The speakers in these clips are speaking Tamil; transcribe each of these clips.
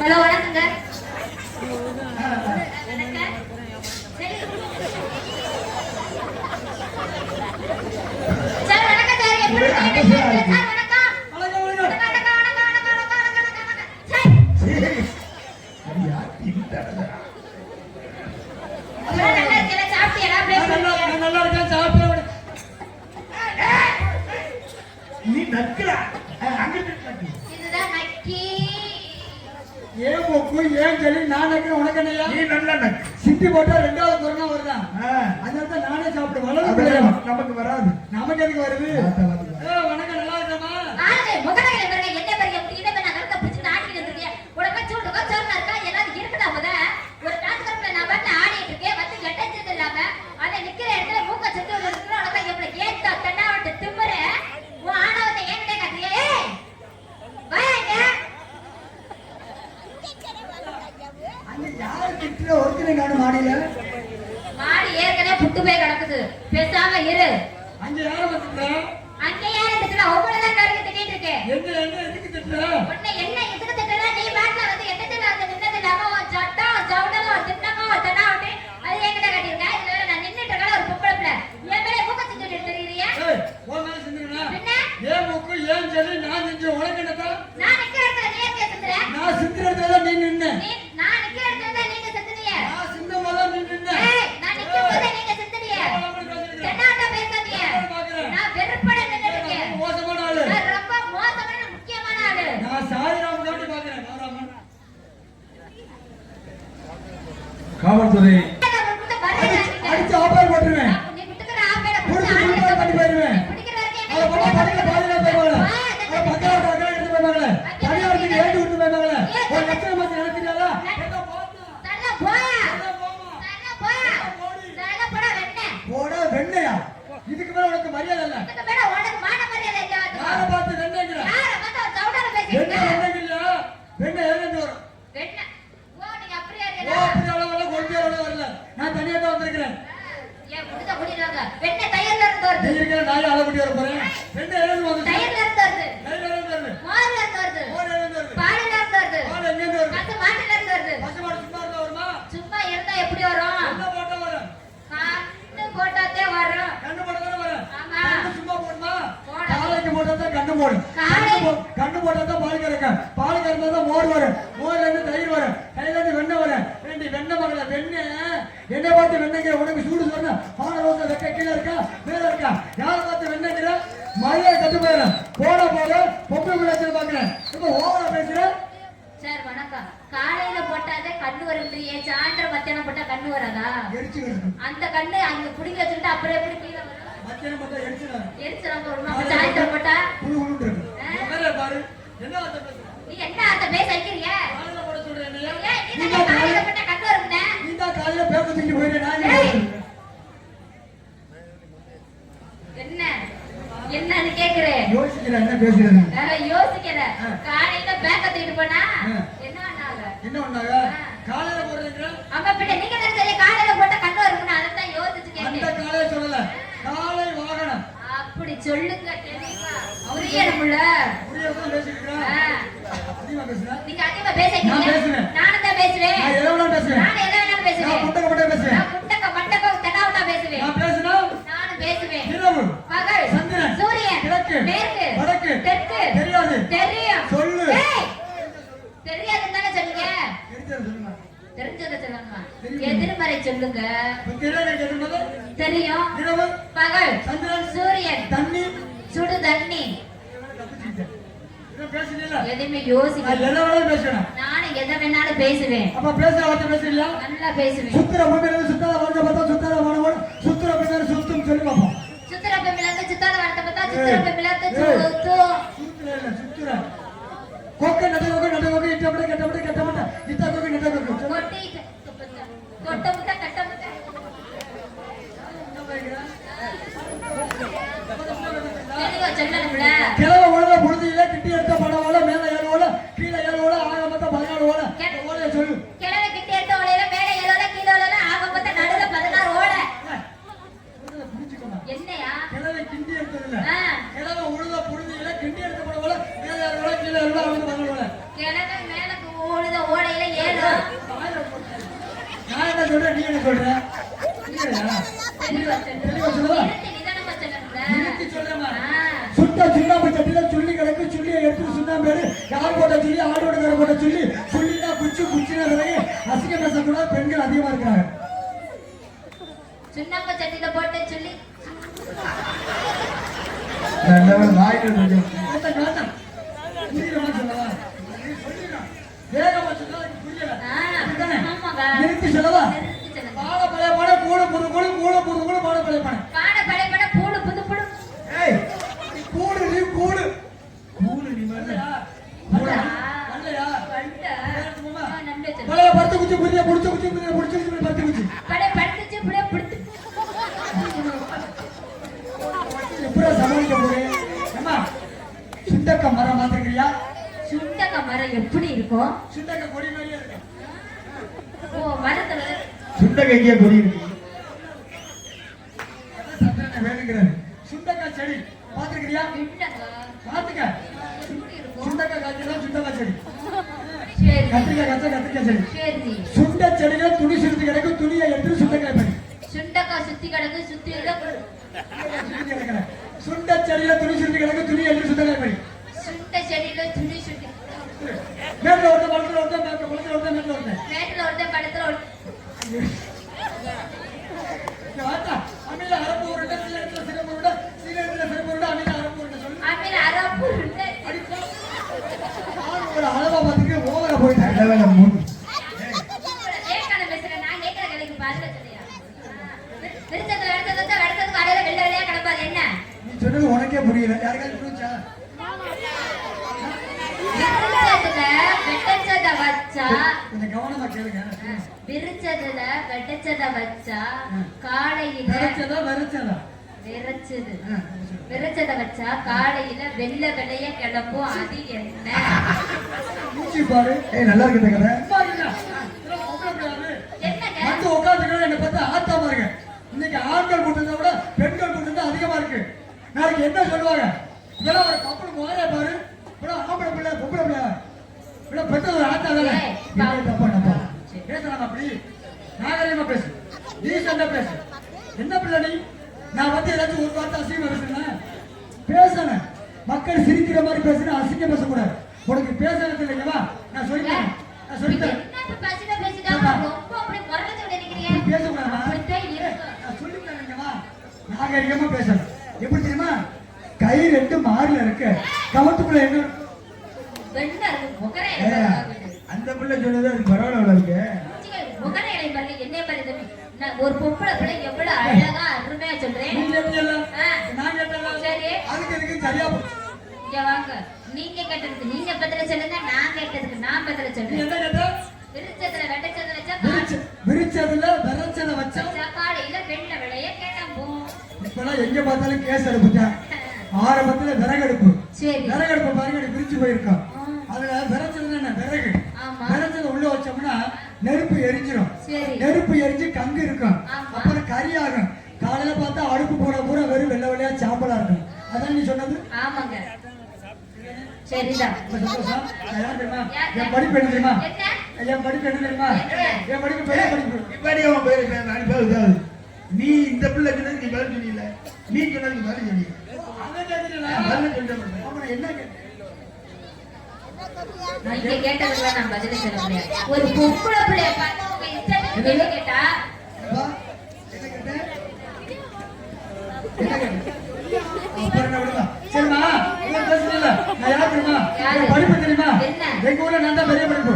ஹலோ வணக்கங்க. சார் வணக்கம் சார். எப்படி இருக்கீங்க சார்? வணக்கம். நீ நக்கலா இதுதான் நக்கி. ஏன் போக்கு ஏன் சொல்லி நான் நக்கிறேன். உனக்கு என்னையா நீ நல்லா நக்கு சிட்டி போட்டா ரெண்டாவது கொரோனா வருதா? அதனால நானே சாப்பிடுவேன். நமக்கு வராது. நமக்கு எதுக்கு வருது? வணக்கம், நல்லா இருக்கமா? என்ன பெரிய இதை நான் கருத்தை பிடிச்சி ஆடிட்டு இருக்கேன். உடம்பு சூடுக்கோ சோறுனா இருக்கா எல்லாரும் இருக்குதா? முத ஒரு நாட்டுக்கருப்புல நான் வந்து ஆடிட்டு இருக்கேன். வந்து கெட்டது இல்லாம அதை நிக்கிற இடத்துல மூக்க செத்து இருக்கிற உனக்கு எப்படி ஏத்தா தென்னாவட்டு திமுற உன் ஆணவத்தை என்கிட்ட கட்டியே வாங்க. அங்க யாரு கிட்ட ஒருத்தனை காணும் மாடியில? மாடி ஏற்கனவே புட்டு போய் கிடக்குது. பேசாம இரு. அங்க யார பத்திர? அங்க யாரு திட்டல? ஒவ்வொருதான் கருங்க திட்டிட்டு இருக்கேன். என்ன எதுக்கு திட்டற? உன்னை என்ன எதுக்கு திட்டற? நீ பாட்ல வந்து எட்டத்துல வந்து நின்னது இல்லாம உன் சட்டம் சவுடலும் திட்டமோ தென்னாவட்டு அது என்கிட்ட கட்டியிருக்க. இதுல நான் நின்னுட்டு இருக்கல ஒரு பொம்பளை பிள்ளை. என் மேலே மூக்க செஞ்சுட்டு தெரியுறியா? உன் மேல செஞ்சுக்கணும். பின்ன ஏன் மூக்கு ஏன் சொல்லி நான் செஞ்சு உனக்கு என்னக்கா? நான் நிக்கிற இடத்துல நீ ஏன் செஞ்சுற? நான் சிந்திரத்துல நீ நின்ன. நான் நிக்கிற இடத்துல நீங்க செஞ்சுறிய. நான் சிந்தமோல நீ நின்ன. நான் நிக்கும் போதே நீங்க செஞ்சுறிய. தென்னாவட்ட பேசாதீங்க. நான் வெறுப்பட நின்னுட்டு இருக்கேன். மோசமான ஆளு. நான் ரொம்ப மோசமான முக்கியமான ஆளு. நான் சாயிராம் காட்டி பாக்குறேன். நாராமன் காவல்துறை அடிச்சு ஆபர் போட்டுருவேன். நீ குட்டுக்கற ஆபேல புடிச்சு குடும்பத்தை கட்டி போயிருவேன். அவ போட படிக்க பாதியில போய்வாங்க. அவ பக்கத்துல பக்கத்துல எடுத்து போய்வாங்க. தனியாருக்கு ஏட்டு விட்டு போய்வாங்க. ஒரு லட்சம் மாதிரி நடக்குறீங்களா? ஏதோ போடா. தள்ள போயா. ஏதோ போமா. தள்ள போயா. தள்ள போடா வெண்ணே. போடா வெண்ணையா? இதுக்கு மேல உனக்கு மரியாதை இல்ல. இதுக்கு மேல உனக்கு மான மரியாதை இல்ல. யார பார்த்து வெண்ணைங்கற? யார பார்த்தா சவுடால பேசிட்டு வெண்ணை வெண்ணைங்க இல்ல. வெண்ணை எங்க வரும்? வெண்ணே. ஓ நீங்க அப்படியே ஓ இருக்கீங்க. அப்படி அளவுல கொஞ்சம் வரல. நான் தனியா தான் வந்திருக்கேன். ஏன் முடிஞ்ச முடிறாங்க. வெண்ணே தயிர்ல இருந்து வருது. நீ இருக்கிற நாய் அளவு குட்டி வர போறேன். வெண்ணை எங்க வந்து? தயிர்ல இருந்து வருது. தயிர்ல இருந்து வருது. மோர்ல இருந்து வருது. மோர் எங்க வருது? பால்ல இருந்து வருது. பால் எங்க வருது? கத்து மாட்டுல இருந்து வருது. பசுமாடு சும்மா இருந்தா வருமா? சும்மா இருந்தா எப்படி வரும்? என்ன போட்டா வரும்? கண்ணு போட்டாதே வரும். கண்ணு போட்டா தான் வரும். ஆமா. கண்ணு சும்மா போடுமா? போட. காலைக்கு போட்டா தான் கண்ணு போடும். கண்ணு போட்டா தான் பால் கறக்கும். பால் கறந்தா தான் மோர் வரும். மோர்ல இருந்து தயிர் வரும். தயிர்ல இருந்து வெண்ணெய் வரும். ரெண்டு வெண்ணெய் மகள வெண்ணெய் என்ன பார்த்து வெண்ணெய்ங்கிற உனக்கு சூடு சொன்ன பானை ரோசை வெக்க கீழே இருக்கா மேல இருக்கா? யாரை பார்த்து வெண்ணெய்ங்கிற? மரியாதை கட்டு போயிடும். போட போல பொம்பளை பிள்ளை பாக்குறேன். இப்ப ஓவரா பேசுற. சார் வணக்கம். காலையில போட்டாதே கண்ணு வரும்ன்றியே. சாயந்தரம் மத்தியானம் போட்டா கண்ணு வராதா? எரிச்சுக்கணும். அந்த கண்ணு அங்க புடிங்க வச்சுக்கிட்டு அப்புறம் எப்படி கீழே வரும்? மத்தியானம் போட்டா எரிச்சுக்கணும். எரிச்சலாம் போடுமா? அப்ப சாயந்தரம் போட்டா புழு புழுன்னு இருக்கு. வேற பாரு என்ன வார்த்தை பேசுற? நீ என்ன அந்த பேச வைக்கிறீங்க? காலையில போட சொல்றேன் என்னையா? ஏன் நீ தான் காலையில போட்டா கண்ணு வரும்னே? நீ தான் காலையில பேப்பர் தூக்கிட்டு போயிடு. நான் என்ன என்னன்னு கேக்குறேன். யோசிக்கிறேன் என்ன பேசுறேன். யோசிக்கிறேன். காலையில பேக்க தூக்கிட்டு போனா என்ன பண்ணாங்க? என்ன பண்ணாங்க? காலையில போடுறீங்க. அம்மா பின்ன நீங்க தான் சரி காலையில போட்டா கண்ணு வரும்னு அதை தான் யோசிச்சு அந்த கேட்டேன். காலையில சொல்லல. காலை வாகனம். அப்படி சொல்லுங்க தெளிவா. புரியணும்ல. புரியதான் பேசிக்கிறேன். அதிகமா பேசுறேன். நீங்க அதிகமா பேசுறீங்க. நான் பேசுறேன். நானும் தான் பேசுவேன். நான் எதை வேணாலும் பேசுவேன். நான் எதை வேணாலும் பேசுவேன். நான் முட்டக்க முட்டக்க பேசுவேன். நான் முட்டக்க மட்டக்க தெனாவட்டா பேசுவேன். நான் பேசினா நானும் பேசுவேன். இரவு பகல் சந்திரன் சூரியன் கிழக்கு மேற்கு வடக்கு தெற்கு தெரியாது தெரியும். சொல்லு. ஏய் தெரியாதுன்னு தானே சொன்னீங்க. தெரிஞ்சது சொல்லுங்க. தெரிஞ்சதை சொல்லணுமா? எதிர்மறை சொல்லுங்க. தெரியாது. தெரியும். இரவு பகல் சந்திரன் சூரியன் தண்ணி சுடு தண்ணி. இத பேசுறீங்களா? எதுவுமே யோசிக்க. நான் எதை வேணாலும் பேசுவேன். நானும் எதை வேணாலும் பேசுவேன். அப்ப பேசுற வார்த்தை பேசுறியா? நல்லா பேசுவேன். சுத்திர பூமியில சுத்தாத வாழ்க்கை பார்த்தா இல்லையா? தெளிவா தெளிவா சொல்லவா? நிறுத்தி நிதானமா சொல்லணும்ல. நிறுத்தி சொல்றேம்மா. ஆ. சுட்ட சுண்ணாம்பு சட்டியில சுள்ளி கிடக்கு, சுள்ளியை எடுத்து சுண்ணாம்பு எடு. யார் போட்ட சுள்ளி, ஆடோட கரை போட்ட சுள்ளி. சுள்ளினா குச்சி, குச்சினா விலகி. அசிங்க பேசக்கூடாது, பெண்கள் அதிகமா இருக்கிறாங்க. சுண்ணாம்பு சட்டியில போட்டு சொல்லி நல்லவன் வாய்கள் கொஞ்சம். வேண்டாம், வேண்டாம். புரியுறமா சொல்லவா? சொல்லிடுறேன். வேகமா சொன்னா எனக்கு புரியல. அப்படிதானே? ஆமாங்க. நிறுத்தி சொல்லவா? நிறுத்தி சொல்லுங்க. பாட பழைய பாட, கூழ புது கூழ, கூழ புது கூழ, பாட பழைய பாட. பாட படைப்பட பூடு புது புடு. ஏய், நீ கூழு, நீ கூழு. கூழு நீ வரலையா? வரலையா? வரலையா? வந்துட்டா. வரட்டுமா? நம்பி வச்சிருக்கேன். பழைய பருத்து குச்சி புரிய, புடிச்ச குச்சி புரிய, புடிச்ச குச்சி பருத்து குச்சி. படை படுத்துச்சு இப்படியே பிடித்து. எப்படா சமாளிக்க போறேன்? அம்மா, சுண்டக்க மரம் பார்த்திருக்கிறியா? சுண்டக்க மரம் எப்படி இருக்கும்? சுண்டக்க கொடி மாதிரியே இருக்கு. ஓ மரத்துல சுண்டக்க எங்கேயே கொடி இருக்கு? சந்திரனை வேணுங்கிறாரு. சுண்டக்க செடி பார்த்திருக்கிறியா? இல்லங்க. பார்த்துக்க. எப்படி இருக்கும்? சுண்டக்க காய்ச்சல் சுண்டக்க செடி. சரி கத்திரிக்காய் காய்ச்சல் கத்திரிக்காய் செடி. சரி. சுண்ட செடிகள் துணி சுருத்தி கிடக்கு, துணியை எடுத்து சுண்டக்காய் பண்ணி. சுண்டக்காய் சுத்தி கிடக்கு சுத்தி சுருட்டி கிடக்குறேன். சுண்ட செடியில துணி சுருட்டி கிடக்கு, துணியை எடுத்து சுண்டக்காய் பண்ணி. சுண்ட செடியில துணி சுத்தி மேட்ல ஒருத்தன், பழத்துல ஒருத்தன், மேட்ல குளத்துல ஒருத்தன், மேட்ல ஒருத்தன். மேட்டுல ஒருத்தன் படத்துல இங்க வாத்தா, அம்மியில அரப்பு உருண்டை, சீரகத்துல சிறப்பு உருண்டை, சீரகத்துல சிறப்பு உருண்டை, அம்மியில அரப்பு உருண்டை சொல்லு. அம்மில அரப்பு உருண்டை. அடிப்பா. ஆள் ஒரு அளவா பார்த்துட்டு ஓவரா போயிட்டாங்க. லெவல்ல மூணு. கேட்கணும் பேசுறேன். நான் கேட்கிற கதைக்கு பதில சொல்லியா? விருச்சத்துல அடுத்ததுக்கு அடையில வெள்ளை வெள்ளையா கிடப்பாது என்ன? நீ சொன்னது உனக்கே புரியல. யாருக்காவது புரிஞ்சா? விருச்சத்துல வெட்டச்சத வச்சா கொஞ்சம் கவனமா கேளுங்க. விருச்சதுல வெட்டச்சத வச்சா காலையில விரைச்சதா விரைச்சதா? விரைச்சது விரைச்சத வச்சா காலையில வெள்ளை வெள்ளைய கிளம்பும். அது என்ன? மூச்சு பாரு. ஏய், நல்லா இருக்கு இந்த கதை. அம்மா இல்ல. இதெல்லாம் உட்காரக்கூடாது. என்னங்க? வந்து உட்காந்துக்கணும். என்னை பார்த்தா ஆத்தாம இருக்கு. இன்னைக்கு ஆண்கள் கூட்டம் விட பெண்கள் கூட்டம் தான் அதிகமா இருக்கு. நாளைக்கு என்ன சொல்லுவாங்க? இதெல்லாம் ஒரு கப்பல் முதலே பாரு. இவ்வளவு ஆம்பளை பிள்ளை, பொம்பளை பிள்ளை, இவ்வளவு பெற்றது ஒரு ஆத்தா தானே. ஏய், என்ன தப்பா நப்பா? பேசலாம் அப்படி. நாகரிகமா பேசு. டீசெண்டா பேசு. என்ன பிள்ளை நீ? நான் வந்து ஏதாச்சும் ஒரு வார்த்தை அசிங்கமா பேசுறேன். பேசணும். மக்கள் சிரிக்கிற மாதிரி பேசுனா அசிங்க பேசக்கூடாது. உனக்கு பேசுறது இல்லைங்கவா? நான் சொல்லித்தரேன். நான் சொல்லித்தரேன். என்ன இப்ப பசில பேசிட்டாங்க? ரொம்ப அப்படி குறைஞ்சு நினைக்கிறீங்க? பேசக்கூடாதா? அப்படித்தான் இருக்கு. நான் சொல்லித்தரேங்கவா? நாகரிகமா பேசணும். எப்படி தெரியுமா? கை ரெண்டு மாறுல இருக்கு. கவத்துக்குள்ள என்ன இருக்கு? வெண்ணெய் இருக்கு. முகரை ஏ, அந்த பிள்ளை சொன்னது அது பரவாயில்ல இருக்கு. முகரை இலை பாருங்க. என்னைய பாருங்க தம்பி. நான் ஒரு பொம்பளை பிள்ளை எவ்வளவு அழகா அருமையா சொல்றேன். நீ கேட்டியல்ல? ஆ. நான் கேட்டல? சரி. அதுக்கு எனக்கு சரியா போச்சு. இங்க வாங்க. நீங்க கேட்டதுக்கு நீங்க பதில சொல்லுங்க. நான் கேட்டதுக்கு நான் பதில நீ சொல்றேன். என்ன கேட்ட? விருச்சத்துல வெட்டச்சதுல வச்சா விரிச்சதுல விரைச்சத வச்சா காலையில வெள்ளை வெள்ளைய கிளம்பும். இப்பெல்லாம் எங்க பார்த்தாலும் கேஸ் அடுப்புட்டா. ஆரம்பத்துல விறகடுப்பு. சரி. விறகடுப்பு பாருங்க விரிச்சு போயிருக்கோம். ஆ. அதுல விரைச்சதுல என்ன விறகு. ஆமா. விரைச்சத உள்ள வச்சோம்னா நெருப்பு எரிஞ்சிடும். சரி. நெருப்பு எரிஞ்சு கங்கு இருக்கும். ஆமா. அப்புறம் கறி ஆகும். காலையில பார்த்தா அடுப்பு போட பூரா வெறும் வெள்ளை வெள்ளையா சாம்பலா இருக்கும். அதான் நீ சொன்னது. ஆமாங்க. சரிதான். ரொம்ப சந்தோஷம். நான் யார் தெரியுமா? யார்? என் படிப்பு என்ன தெரியுமா? என்ன? என் படிப்பு என்ன தெரியுமா? என்ன? என் படிப்பு பெரிய படிப்பு. இப்படி அவன் பேரு நான் பேரு தேவை. நீ இந்த பிள்ளை சொன்னது நீ பதில் சொன்னீல, நீ சொன்னது நீ பதில் சொன்னீங்க. அவன் கேட்கல. பதில் சொல்லிட்டேன். அவனை என்ன கேட்ட? நீங்க கேட்டதுக்கு நான் பதில சொல்ல முடியாது. ஒரு பொம்பளை பிள்ளைய பார்த்து உங்க இஷ்டத்துக்கு கேள்வி கேட்டா அப்பா, என்ன கேட்ட? என்ன கேட்ட? அப்புறம் என்ன விடுமா? சரிம்மா, இவன் பேசுறீல்ல, நான் யார் தெரியுமா? யாரு? என் படிப்பு தெரியுமா? என்ன? எங்க ஊர்ல நான் தான் பெரிய படிப்பு.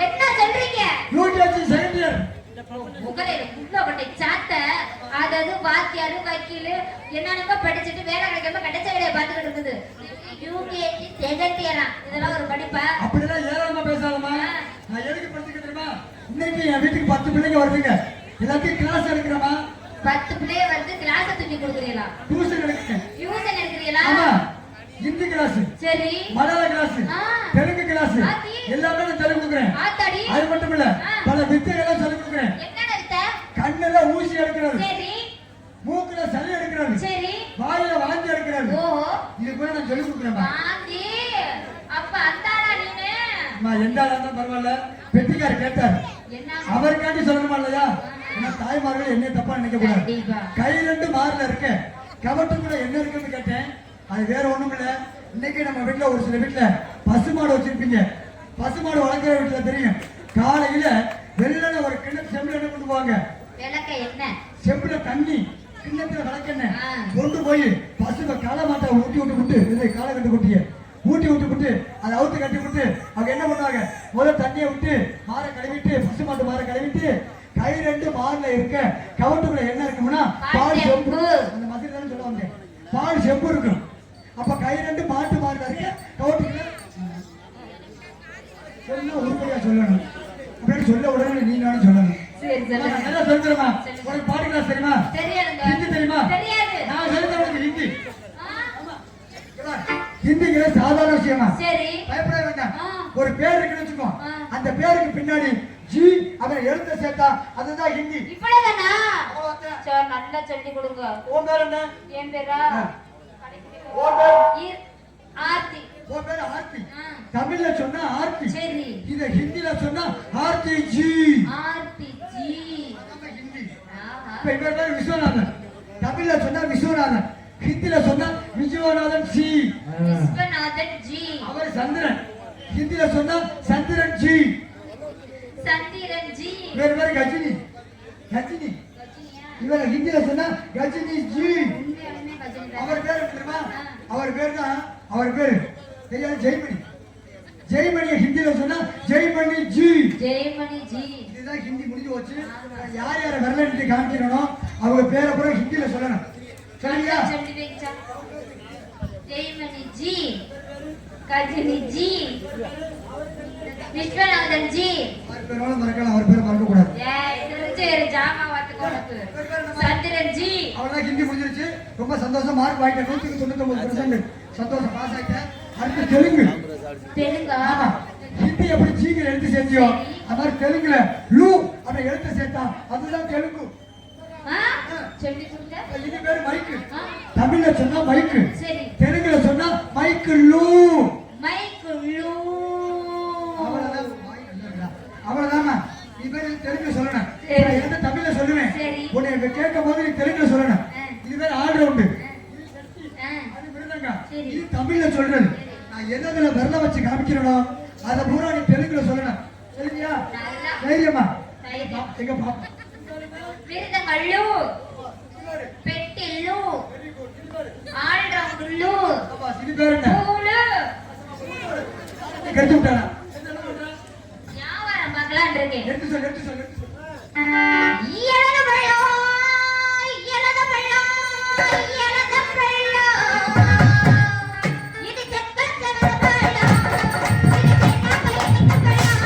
என்ன சொல்றீங்க? UKG second year. முகரையில உள்ள கொண்டை சாத்த அதாவது வாத்தியாரு வக்கீலு என்னென்னமோ படிச்சுட்டு வேலை கிடைக்காம கிடைச்ச வேலையை பார்த்துக்கிட்டு இருக்குது. யூகேஜி செகண்ட் இயரா? இதெல்லாம் ஒரு படிப்பா? அப்படிலாம் ஏராளமா பேசாதம்மா. நான் எதுக்கு படிச்சுக்கிட்டு தெரியுமா? இன்னைக்கு என் வீட்டுக்கு 10 பிள்ளைங்க வருதுங்க. எல்லாத்தையும் கிளாஸ் எடுக்கிறமா? 10 பிள்ளைய வந்து கிளாஸ் தூக்கி கொடுக்குறீங்களா? டியூஷன் எடுக்கிறேன். டியூஷன் எடுக்கிறீங்களா? ஆமா. ஹிந்தி கிளாஸ், சரி. மலையாள கிளாஸ், ஆ. தெலுங்கு கிளாஸ் ஆத்தி. எல்லாமே நான் சொல்லிக் கொடுக்குறேன். ஆத்தாடி. அது மட்டும் இல்ல, ஆ. பல வித்தைகளை சொல்லிக் கொடுக்குறேன். என்னடா வித்த? கண்ணுல ஊசி எடுக்கிறது, சரி மூக்குல சளி எடுக்கிறது, சரி. வாயில வாந்தி எடுக்கிறது, ஓஹோ. இது கூட நான் சொல்லிக் கொடுக்குறேன். வாந்தி. அப்ப அந்தாளா நீனு? எந்த ஆளா இருந்தாலும் பரவாயில்ல. பெட்டிக்கார் கேட்டார், என்ன? அவருக்காண்டி சொல்லணுமா இல்லையா? ஆமா. ஏன்னா தாய்மார்கள் என்ன தப்பா நினைக்க கூடாது. கண்டிப்பா. கை ரெண்டு மார்ல இருக்க கவட்டுக்குள்ள என்ன இருக்குன்னு கேட்டேன். அது வேற ஒண்ணும் இல்ல. இன்னைக்கு நம்ம வீட்டுல ஒரு சில வீட்டுல பசுமாடு வச்சிருப்பீங்க. பசுமாடு வளர்க்குற வீட்டுல தெரியும். காலையில வெள்ளன ஒரு கிண்ணத்து செம்புல என்ன கொண்டு போவாங்க? விளக்க என்ன செம்புல தண்ணி, கிண்ணத்துல விளக்கெண்ணெய் ஆ. கொண்டு போய் பசுவை காலை மாட்டை ஊட்டி விட்டு இது காலை கட்டு குட்டிய ஊட்டி விட்டு அதை அவுத்து கட்டி விட்டு அவங்க என்ன பண்ணுவாங்க? முதல்ல தண்ணியை விட்டு மாரை கழுவிட்டு பசுமாட்டு மாரை கழுவிட்டு கை ரெண்டு மார்ல இருக்க கவட்டுக்குள்ள என்ன இருக்கும்னா பால் செம்பு. அந்த மாதிரி தானே சொல்ல வந்தேன். பால் செம்பு இருக்கும். அப்ப கை ரெண்டு மாட்டு மார்ல இருக்க கவட்டுக்குள்ள சொல்ல உருப்படியா சொல்லணும். அப்படின்னு சொல்ல உடனே நீங்களும் சொல்லணும். சரி சொல்லுங்க. நல்லா சொல்லி தருமா? உனக்கு பாட்டு கிளாஸ் தெரியுமா? தெரியாதுங்க. ஹிந்தி தெரியுமா? தெரியாது. நான் சொல்லி தரேன் ஹிந்தி. ஆ, ஹிந்திங்கிற சாதாரண விஷயமா? சரி. பயப்பட வேண்டாம். ஆ. ஒரு பேர் இருக்குன்னு வச்சுக்கோ. ஆ. அந்த பேருக்கு பின்னாடி ஜி அவன் எழுத்த சேர்த்தா அதுதான் ஹிந்தி. இவ்வளவுதானா? அவ்வளவுதான். சரி, நல்லா சொல்லி கொடுங்க. உன் பேர் என்ன? என் பேரா ஆ. உன் பேர்? ஆர்த்தி. உன் பேர் ஆர்த்தி. ஆ, தமிழ்ல சொன்னா ஆர்த்தி. சரி. இத ஹிந்தில சொன்னா ஆர்த்தி ஜி. ஆர்த்தி ஜி. அதான் ஹிந்தி. ஆஹா. இப்ப இவர் பேர் விஸ்வநாதன். தமிழ்ல சொன்னா விஸ்வநாதன். ஹிந்தில சொன்னா விஜயநாதன் சி. விஸ்வநாதன் ஜி. அவர் சந்திரன். ஹிந்தில சொன்னா சந்திரன் ஜி. சந்திரன் ஜி. இவர் பேர் கஜினி. கஜினி. கஜினியா? இவர் ஹிந்தில சொன்னா கஜினி ஜி. உண்மையாலுமே கஜினி தான். அவர் பேர் என்ன தெரியுமா? அவர் பேர் தான் அவர் பேர் தெரியாது ஜெய்மணி. ஜெய்மணியை ஹிந்தில சொன்னா ஜெய்மணி ஜி. ஜெயமணி ஜி. இதுதான் ஹிந்தி முடிஞ்சு போச்சு. யார் யாரை வரலன்னு காமிக்கணும் அவங்க பேரை கூட ஹிந்தில சொல்லணும். சரியா? சொல்லி வைச்சா. ஜெயமணி ஜி. கஜினி ஜி. விஸ்வநாதன் ஜி. அவர் பேரோட மறக்கலாம். அவர் பேரை மறக்க கூடாது. ஏய், இது வச்சு ஒரு ஜாமா வாத்து கொண்டு. சந்திரன் ஜி. அவ்வளவுதான் ஹிந்தி முடிஞ்சிருச்சு. ரொம்ப சந்தோஷம். மார்க் வாங்கிட்டேன். 199%. சந்தோஷம். பாஸ் ஆயிட்டேன். அடுத்து தெலுங்கு. தெலுங்கா? ஆமா. ஹிந்தி எப்படி ஜீங்கிற எழுத்து சேர்த்தியோ அது மாதிரி தெலுங்குல லூ அந்த எழுத்து சேர்த்தா அதுதான் தெலுங்கு. ஆ? சொல்லி கொடுங்க. இது பேரு மைக்கு. ஆ, தமிழ்ல சொன்னா மைக்கு. சரி. தெலுங்குல சொன்னா மைக்கு லூ. மைக்குள்ளு. அவ்வளவுதான். அவ்வளவுதாம்மா. நீ பேரு தெலுங்குல சொல்லணும். சரி. நான் எந்த தமிழ்ல சொல்லுவேன். சரி. உன்னை கேட்கும் போது நீ தெலுங்குல சொல்லணும். இது பேர் ஆல் ரவுண்டு. ஆ, அது விடுதங்க. சரி. இது தமிழ்ல சொல்றது. நான் எதுல விரல வச்சு காமிக்கிறனோ அத பூரா நீ தெலுங்குல சொல்லணும். சரியா? நல்லா. தைரியமா? தைரியம். எங்க பாப்பா? விருதங்கள்ளு. பெட்டில்லு. ஆல்ரவுண்டுல்லு. அப்பா இது பேர் என்ன? பூலு. கட்டி விட்டானா? வியாபாரம் பார்க்கலான்னு இருக்கேன். எடுத்து சொல்லு, எடுத்து சொல்லு, எடுத்து சொல்லு. இயலத பழம், இயலத பழம், இயலத பழம். இது செக்கச்சவர பழம், இது செக்கப்பையனிக்கு பழம்.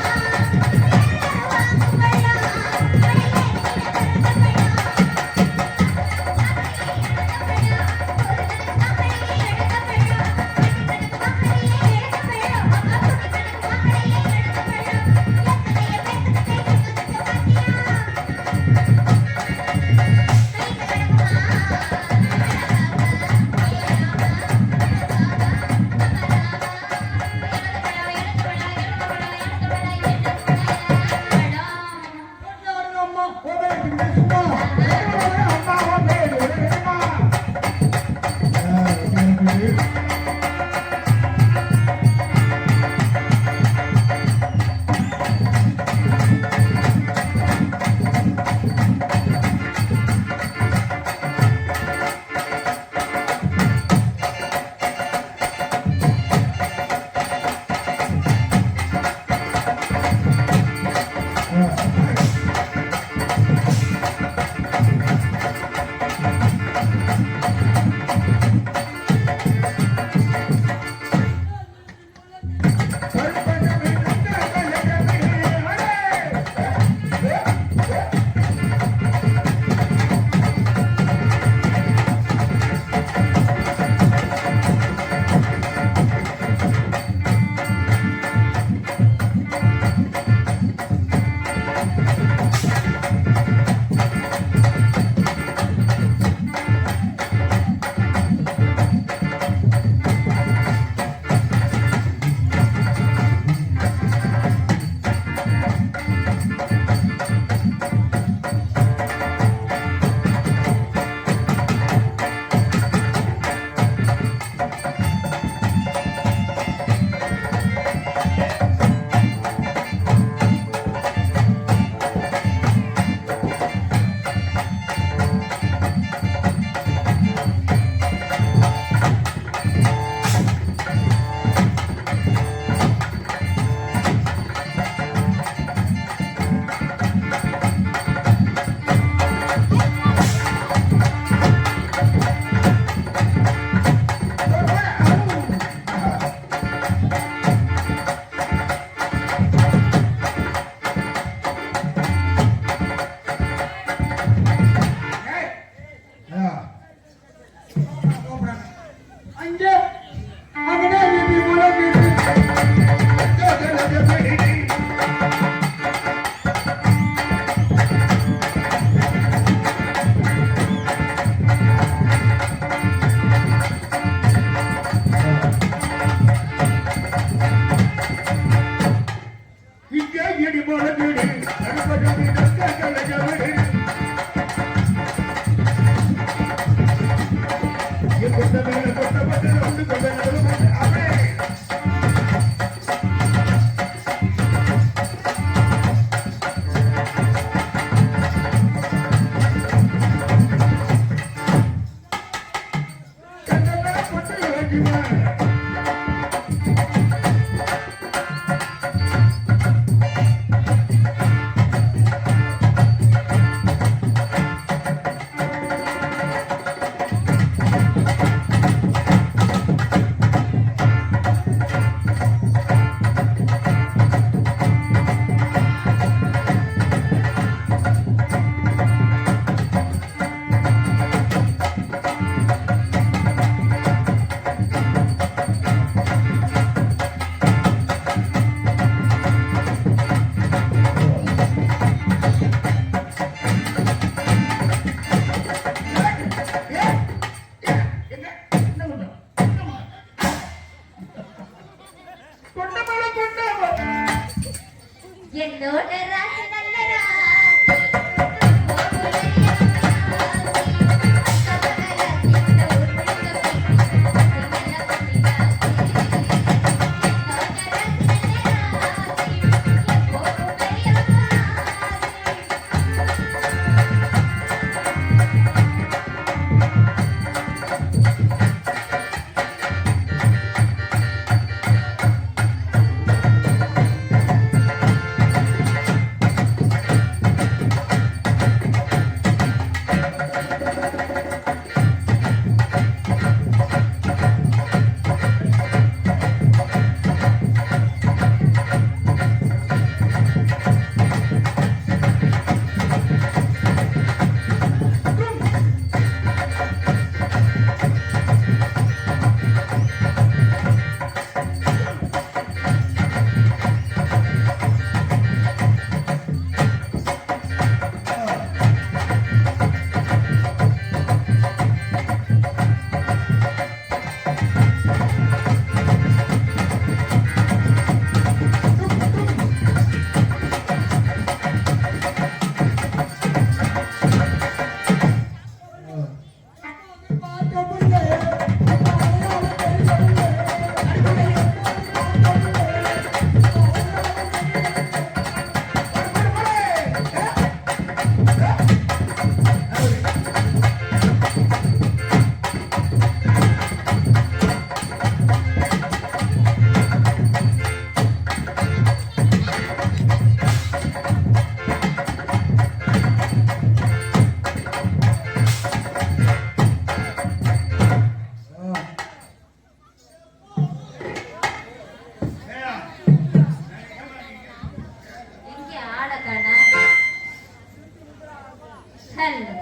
ஹலோ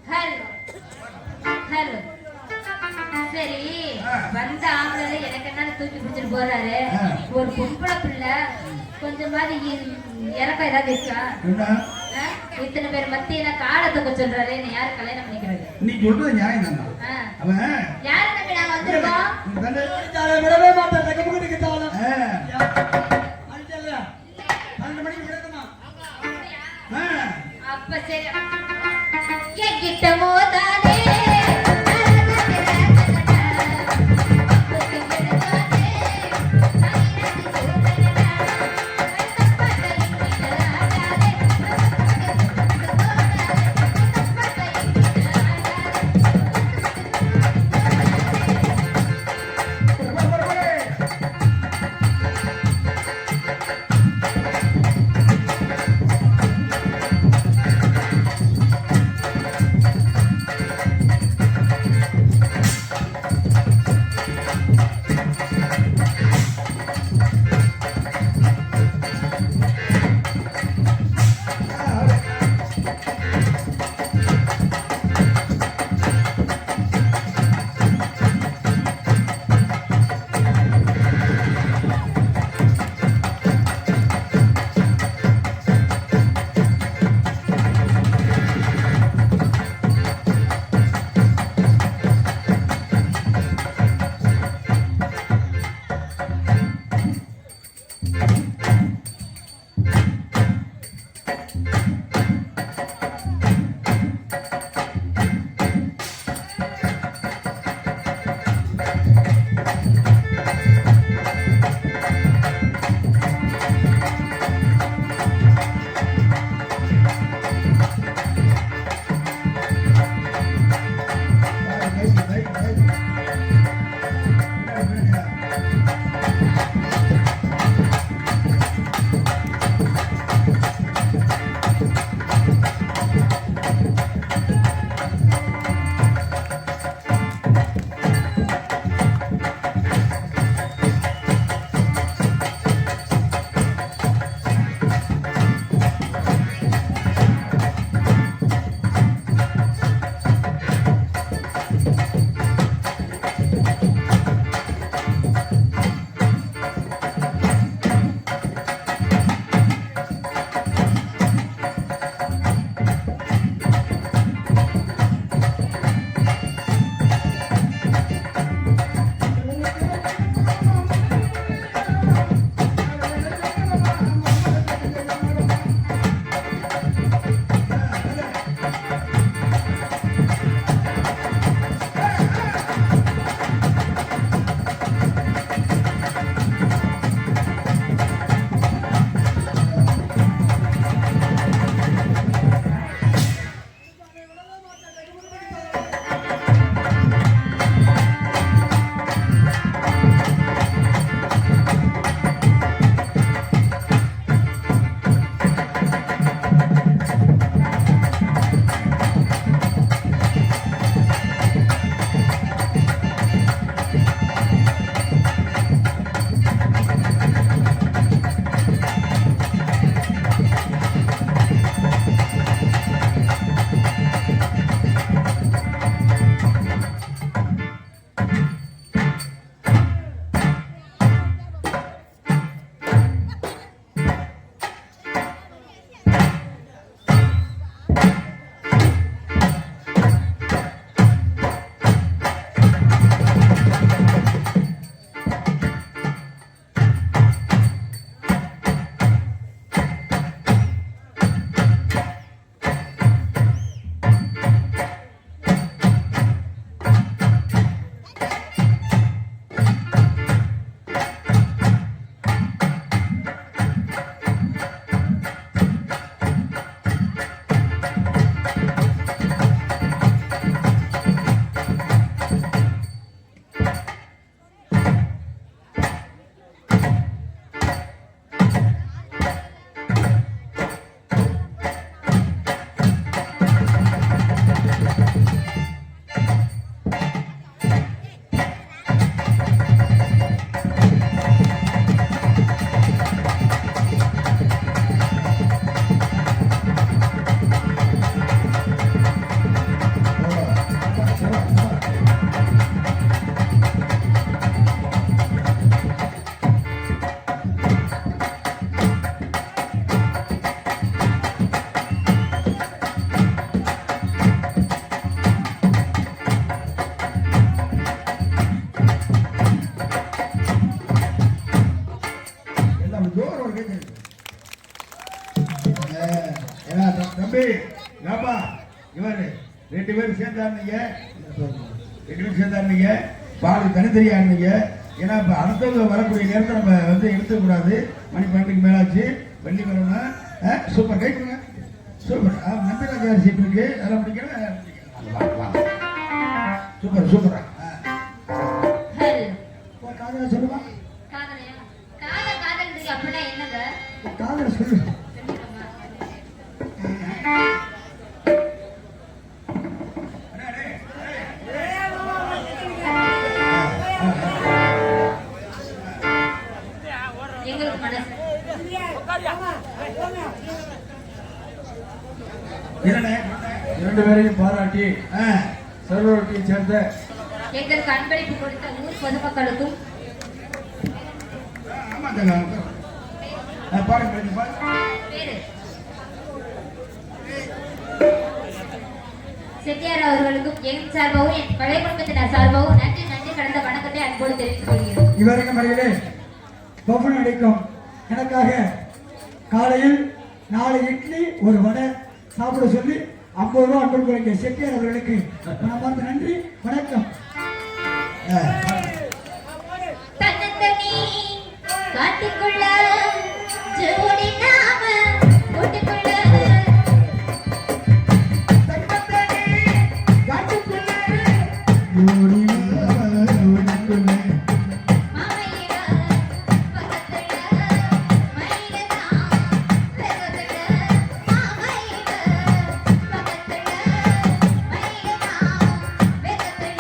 ஹலோ ஹலோ சரி வந்த ஆம்பளை எனக்கு என்ன தூக்கி பிடிச்சிட்டு போறாரு ஒரு பொம்பளை பிள்ளை கொஞ்சமாவது இறக்கம் ஏதாவது இருக்கா என்ன இத்தனை பேர் மத்தியில காலை தூக்க சொல்றாரு என்ன யாரு கல்யாணம் பண்ணிக்கிறது நீ சொல்றது நியாயம் தான் அவன் யாரு நம்பி நாங்க வந்திருக்கோம் விடவே மாட்டேன் தகமுகனுக்கு தாளம் அஞ்சல்ல 12 மணிக்கு விடணுமா அப்ப சரி என்கிட்ட மோதாதே பாரு 2 பேரும் சேர்ந்தாருனீங்க 2 பேரும் சேர்ந்தாருனீங்க பால் தனித்தனியா இருந்தீங்க ஏன்னா இப்ப அடுத்தவங்க வரக்கூடிய நேரத்தை நம்ம வந்து எடுத்துக்கூடாது மணி 12க்கு மேலாச்சு வெள்ளி வரணும் சூப்பர் கை கொடுங்க சூப்பர் நம்பிராஜா சீட் இருக்கு அதெல்லாம் பிடிக்கல சூப்பர் சூப்பரா ஹலோ காதல சொல்லுமா காதலையா காதல் அப்படின்னா என்னங்க காதல சொல்லு எங்களுக்கு மனசு என்னண்ணே 2 பேரையும் பாராட்டி சர்வவட்டியை சேர்ந்த எங்களுக்கு அன்பளிப்பு கொடுத்த ஊர் பொதுமக்களுக்கும் ஆமா தங்க பாருங்க பேரு செட்டியார் அவர்களுக்கும் என் சார்பாகவும் என் பழைய குடும்பத்தினர் சார்பாகவும் நன்றி கடந்த வணக்கத்தை அன்போடு தெரிவித்துக் கொள்கிறோம். இவருக்கு மறையிலே பஃபன் அடிக்கும் எனக்காக காலையில் 4 இட்லி ஒரு வடை சாப்பிட சொல்லி 50 ரூபா அன்பு குறைக்க செட்டியார் அவர்களுக்கு மனமார்ந்த நன்றி வணக்கம். தன்னந்தனி காட்டுக்குள்ள ஜோடி நாம கூட்டுக்குள்ள மாமையிட பக்கத்துல மயிலதா வெகத்துல மாமையிட பக்கத்துல மயிலதா வெகத்துல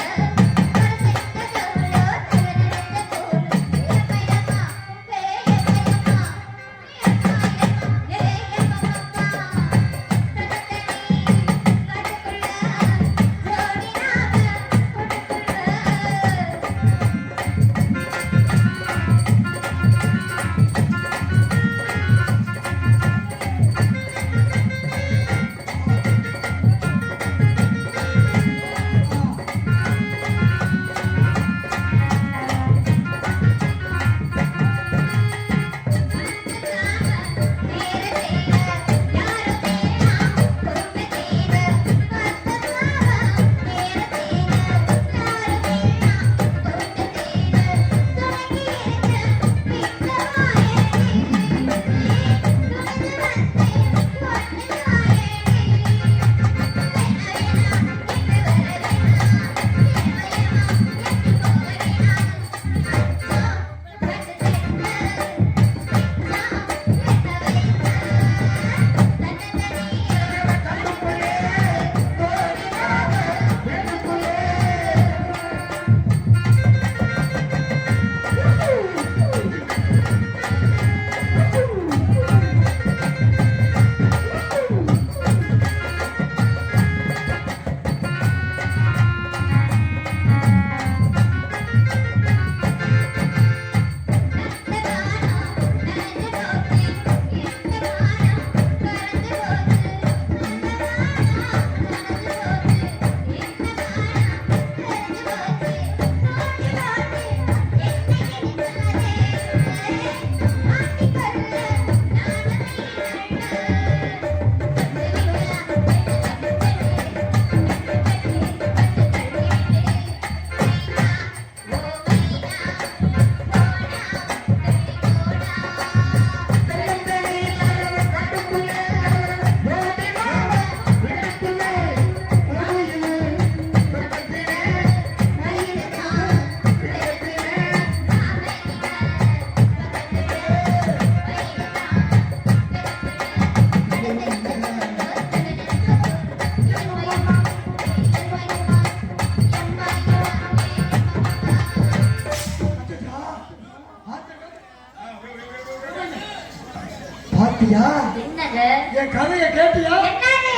பாத்தியா என்னது என் கதையை கேட்டியா என்னது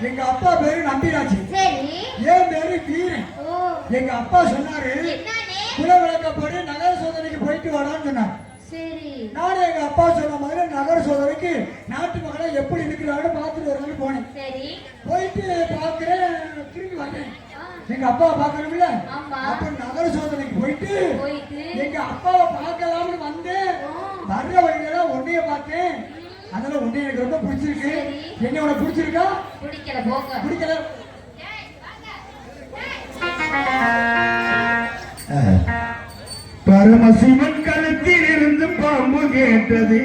எங்க அப்பா பேரு நம்பிராஜ் சரி என் பேரு வீரன் ஓ எங்க அப்பா சொன்னாரு என்னனே குல விளக்கப்படி நகர சோதனைக்கு போயிட்டு வாடான்னு சொன்னார் சரி நானும் எங்க அப்பா சொன்ன மாதிரி நகர சோதனைக்கு நாட்டு மக்களை எப்படி இருக்கிறான்னு பார்த்துட்டு வரணும்னு போனேன் சரி போயிட்டு பாக்குறேன் திரும்பி வந்தேன் எங்க அப்பாவை பாக்கணும்ல ஆமா. அப்ப நகர சோதனைக்கு போயிட்டு போயிட்டு எங்க அப்பாவை பார்க்கலாம்னு வந்தேன் வர்ற வழியில உன்னைய பார்த்தேன் அதனால உன்னை எனக்கு ரொம்ப பிடிச்சிருக்கு சரி. என்ன உனக்கு பிடிச்சிருக்கா பிடிக்கல போங்க பிடிக்கல பரமசிவன் கழுத்தில் இருந்து பாம்பு கேட்டது